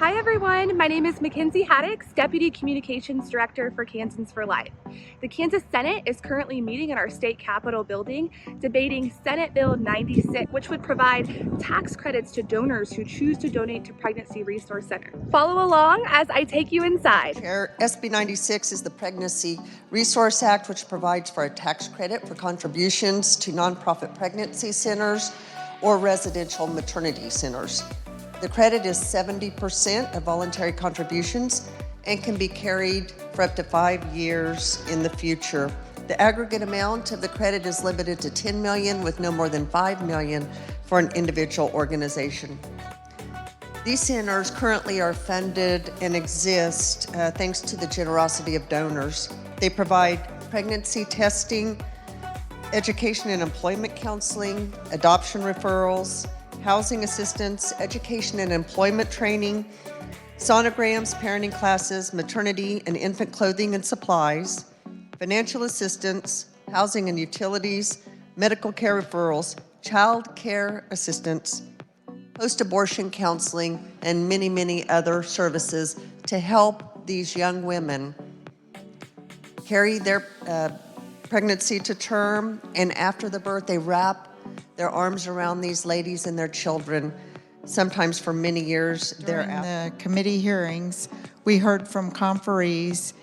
Hi everyone, my name is Mackenzie Haddix, Deputy Communications Director for Kansans for Life. The Kansas Senate is currently meeting in our state capitol building debating Senate Bill 96, which would provide tax credits to donors who choose to donate to Pregnancy Resource Center. Follow along as I take you inside. Chair, SB 96 is the Pregnancy Resource Act, which provides for a tax credit for contributions to nonprofit pregnancy centers or residential maternity centers. The credit is 70% of voluntary contributions and can be carried for up to 5 years in the future. The aggregate amount of the credit is limited to $10 million with no more than $5 million for an individual organization. These centers currently are funded and exist thanks to the generosity of donors. They provide pregnancy testing, education and employment counseling, adoption referrals, housing assistance, education and employment training, sonograms, parenting classes, maternity and infant clothing and supplies, financial assistance, housing and utilities, medical care referrals, child care assistance, post-abortion counseling, and many, many other services to help these young women carry their pregnancy to term, and after the birth, they wrap their arms around these ladies and their children, sometimes for many years thereafter. During the committee hearings, we heard from conferees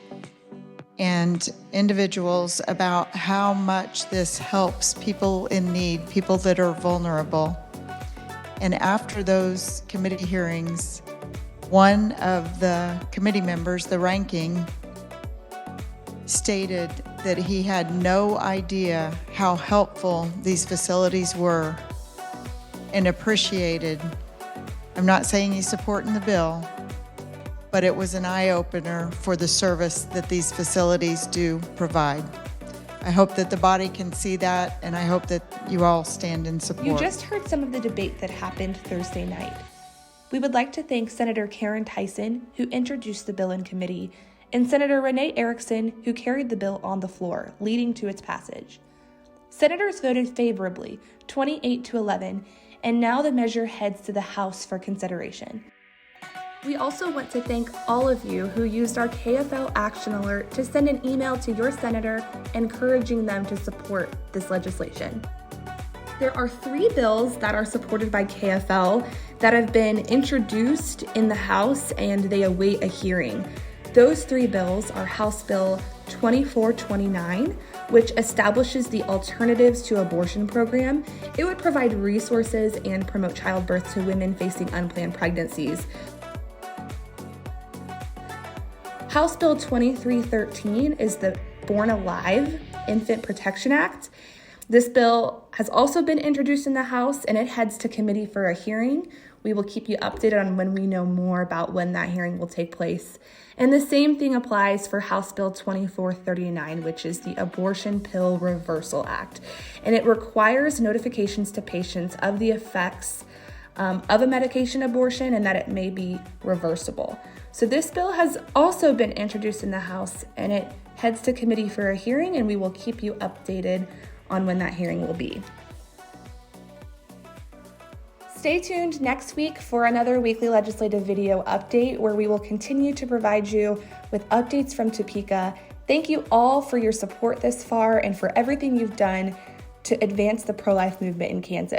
and individuals about how much this helps people in need, people that are vulnerable. And after those committee hearings, one of the committee members, the ranking, stated that he had no idea how helpful these facilities were and appreciated. I'm not saying he's supporting the bill, but it was an eye-opener for the service that these facilities do provide. I hope that the body can see that, and I hope that you all stand in support. You just heard some of the debate that happened Thursday night. We would like to thank Senator Karen Tyson, who introduced the bill in committee, and Senator Renee Erickson, who carried the bill on the floor, leading to its passage. Senators voted favorably, 28-11, and now the measure heads to the House for consideration. We also want to thank all of you who used our KFL Action Alert to send an email to your senator encouraging them to support this legislation. There are 3 bills that are supported by KFL that have been introduced in the House and they await a hearing. Those 3 bills are House Bill 2429, which establishes the Alternatives to Abortion program. It would provide resources and promote childbirth to women facing unplanned pregnancies. House Bill 2313 is the Born Alive Infant Protection Act. This bill has also been introduced in the House and it heads to committee for a hearing. We will keep you updated on when we know more about when that hearing will take place. And the same thing applies for House Bill 2439, which is the Abortion Pill Reversal Act. And it requires notifications to patients of the effects of a medication abortion and that it may be reversible. So this bill has also been introduced in the House and it heads to committee for a hearing, and we will keep you updated on when that hearing will be. Stay tuned next week for another weekly legislative video update where we will continue to provide you with updates from Topeka. Thank you all for your support this far and for everything you've done to advance the pro-life movement in Kansas.